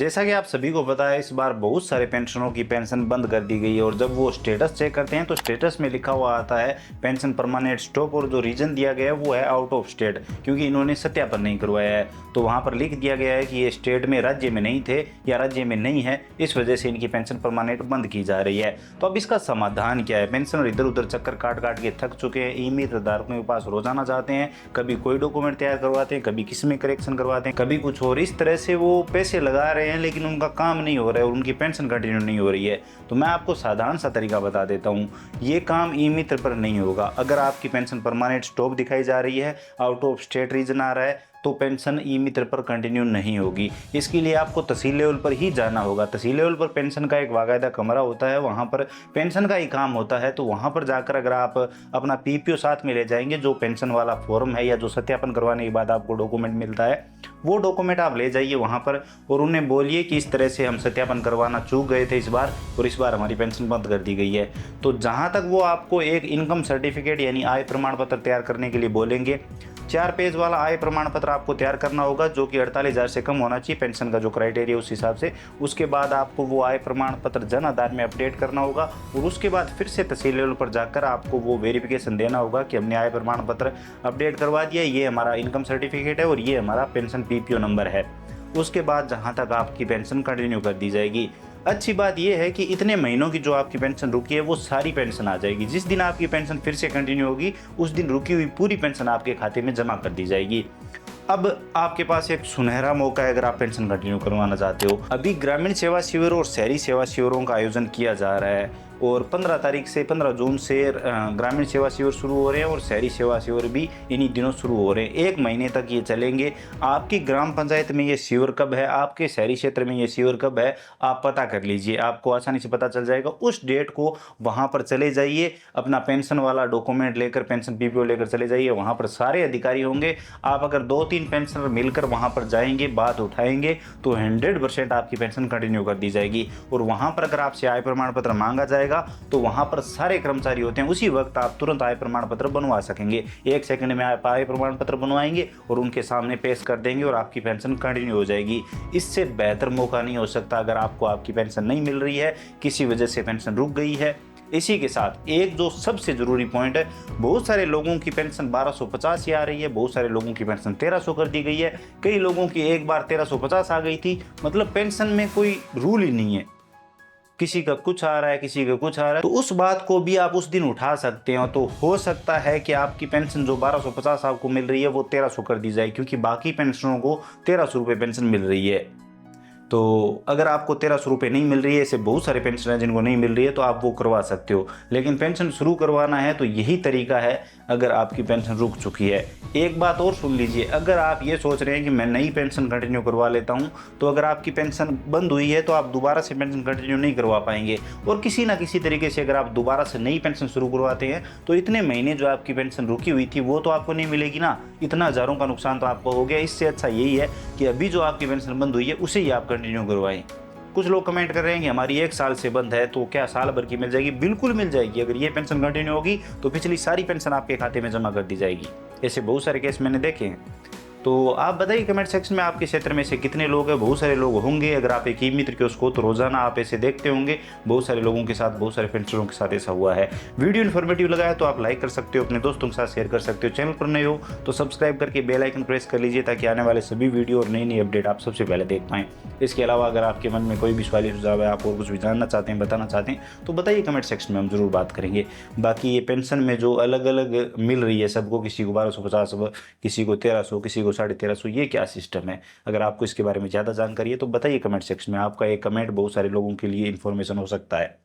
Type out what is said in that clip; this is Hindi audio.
जैसा कि आप सभी को पता है, इस बार बहुत सारे पेंशनरों की पेंशन बंद कर दी गई है और जब वो स्टेटस चेक करते हैं तो स्टेटस में लिखा हुआ आता है पेंशन परमानेंट स्टॉप, और जो रीजन दिया गया है वो है आउट ऑफ स्टेट, क्योंकि इन्होंने सत्यापन नहीं करवाया है। तो वहाँ पर लिख दिया गया है कि ये स्टेट में, राज्य में नहीं थे या राज्य में नहीं है, इस वजह से इनकी पेंशन परमानेंट बंद की जा रही है। तो अब इसका समाधान क्या है? पेंशनर इधर उधर चक्कर काट काट के थक चुके हैं, ई मित्र धारकों के पास रोजाना जाते हैं, कभी कोई डॉक्यूमेंट तैयार करवाते हैं, कभी किसी में करेक्शन करवाते हैं, कभी कुछ और। इस तरह से वो पैसे लगा रहे हैं लेकिन उनका काम नहीं हो रहा है और उनकी पेंशन कंटिन्यू नहीं हो रही है। तो मैं आपको साधारण सा तरीका बता देता हूँ, ये काम ई मित्र पर नहीं होगा। अगर आपकी पेंशन परमानेंट स्टॉप दिखाई जा रही है, आउट ऑफ स्टेट रीजन आ रहा है, तो पेंशन ई मित्र पर कंटिन्यू नहीं होगी। इसके लिए आपको तहसील लेवल पर ही जाना होगा। तहसील लेवल पर पेंशन का एक बाकायदा कमरा होता है, वहाँ पर पेंशन का ही काम होता है। तो वहाँ पर जाकर अगर आप अपना पीपीओ साथ में ले जाएंगे, जो पेंशन वाला फॉर्म है या जो सत्यापन करवाने के बाद आपको डॉक्यूमेंट मिलता है, वो डॉक्यूमेंट आप ले जाइए वहाँ पर और उन्हें बोलिए कि इस तरह से हम सत्यापन करवाना चूक गए थे इस बार, और इस बार हमारी पेंशन बंद कर दी गई है। तो जहाँ तक वो आपको एक इनकम सर्टिफिकेट यानी आय प्रमाण पत्र तैयार करने के लिए बोलेंगे, 4 पेज वाला आय प्रमाण पत्र आपको तैयार करना होगा, जो कि 48,000 से कम होना चाहिए पेंशन का जो क्राइटेरिया उस हिसाब से। उसके बाद आपको वो आय प्रमाण पत्र जन आधार में अपडेट करना होगा और उसके बाद फिर से तहसील लेवल पर जाकर आपको वो वेरिफिकेशन देना होगा कि हमने आय प्रमाण पत्र अपडेट करवा दिया, ये हमारा इनकम सर्टिफिकेट है और ये हमारा पेंशन पीपीओ नंबर है। उसके बाद जहाँ तक आपकी पेंशन कंटिन्यू कर दी जाएगी। अच्छी बात यह है कि इतने महीनों की जो आपकी पेंशन रुकी है वो सारी पेंशन आ जाएगी। जिस दिन आपकी पेंशन फिर से कंटिन्यू होगी उस दिन रुकी हुई पूरी पेंशन आपके खाते में जमा कर दी जाएगी। अब आपके पास एक सुनहरा मौका है अगर आप पेंशन कंटिन्यू करवाना चाहते हो। अभी ग्रामीण सेवा शिविर और शहरी सेवा शिविरों का आयोजन किया जा रहा है और 15 तारीख से 15 जून से ग्रामीण सेवा शिविर शुरू हो रहे हैं और शहरी सेवा शिविर भी इन्हीं दिनों शुरू हो रहे हैं। 1 महीने तक ये चलेंगे। आपकी ग्राम पंचायत में ये शिविर कब है, आपके शहरी क्षेत्र में ये शिविर कब है, आप पता कर लीजिए, आपको आसानी से पता चल जाएगा। उस डेट को वहाँ पर चले जाइए, अपना पेंशन वाला डॉक्यूमेंट लेकर, पेंशन पीपीओ लेकर चले जाइए। वहाँ पर सारे अधिकारी होंगे। आप अगर 2-3 पेंशनर मिलकर वहाँ पर जाएंगे, बात उठाएंगे, तो 100% आपकी पेंशन कंटिन्यू कर दी जाएगी। और वहाँ पर अगर आपसे आय प्रमाण पत्र मांगा जाएगा तो वहां पर सारे कर्मचारी होते हैं, उसी वक्त आप तुरंत आय प्रमाण पत्र बनवा सकेंगे। 1 सेकंड में आप आय प्रमाण पत्र बनवाएंगे और उनके सामने पेश कर देंगे और आपकी पेंशन कंटिन्यू हो जाएगी। इससे बेहतर मौका नहीं हो सकता अगर आपको आपकी पेंशन नहीं मिल रही है, किसी वजह से पेंशन रुक गई है। इसी के साथ एक जो सबसे जरूरी पॉइंट है, बहुत सारे लोगों की पेंशन 1250 ही आ रही है, बहुत सारे लोगों की पेंशन 1300 कर दी गई है, कई लोगों की एक बार 1350 आ गई थी। मतलब पेंशन में कोई रूल ही नहीं है, किसी का कुछ आ रहा है, किसी का कुछ आ रहा है। तो उस बात को भी आप उस दिन उठा सकते हो। तो हो सकता है कि आपकी पेंशन जो 1250 आपको मिल रही है वो 1300 कर दी जाए, क्योंकि बाकी पेंशनरों को 1300 रुपये पेंशन मिल रही है। तो अगर आपको 1300 रुपये नहीं मिल रही है, ऐसे बहुत सारे पेंशन हैं जिनको नहीं मिल रही है, तो आप वो करवा सकते हो। लेकिन पेंशन शुरू करवाना है तो यही तरीका है अगर आपकी पेंशन रुक चुकी है। एक बात और सुन लीजिए, अगर आप ये सोच रहे हैं कि मैं नई पेंशन कंटिन्यू करवा लेता हूँ, तो अगर आपकी पेंशन बंद हुई है तो आप दोबारा से पेंशन कंटिन्यू नहीं करवा पाएंगे। और किसी ना किसी तरीके से अगर आप दोबारा से नई पेंशन शुरू करवाते हैं तो इतने महीने जो आपकी पेंशन रुकी हुई थी वो तो आपको नहीं मिलेगी ना, इतना हज़ारों का नुकसान तो आपको हो गया। इससे अच्छा यही है कि अभी जो आपकी पेंशन बंद हुई है उसे ही आप कंटिन्यू करवाएं। कुछ लोग कमेंट कर रहे हैं कि हमारी 1 साल से बंद है, तो क्या साल भर की मिल जाएगी? बिल्कुल मिल जाएगी। अगर ये पेंशन कंटिन्यू होगी तो पिछली सारी पेंशन आपके खाते में जमा कर दी जाएगी। ऐसे बहुत सारे केस मैंने देखे हैं। तो आप बताइए कमेंट सेक्शन में आपके क्षेत्र में से कितने लोग हैं। बहुत सारे लोग होंगे। अगर आप एक ई मित्र के उसको तो रोजाना आप ऐसे देखते होंगे, बहुत सारे लोगों के साथ, बहुत सारे पेंशनरों के साथ ऐसा हुआ है। वीडियो इन्फॉर्मेटिव लगा है तो आप लाइक कर सकते हो, अपने दोस्तों के साथ शेयर कर सकते हो। चैनल पर नए हो तो सब्सक्राइब करके बेल आइकन प्रेस कर लीजिए ताकि आने वाले सभी वीडियो और नई नई अपडेट आप सबसे पहले देख पाएं। इसके अलावा अगर आपके मन में कोई भी सवाल सुझाव है, आप और कुछ भी जानना चाहते हैं, बताना चाहते हैं, तो बताइए कमेंट सेक्शन में, हम जरूर बात करेंगे। बाकी ये पेंशन में जो अलग अलग मिल रही है सबको, किसी को 1250, किसी को 1300, किसी को 1350, ये क्या सिस्टम है? अगर आपको इसके बारे में ज़्यादा जानकारी है तो बताइए कमेंट सेक्शन में। आपका एक कमेंट बहुत सारे लोगों के लिए इन्फॉर्मेशन हो सकता है।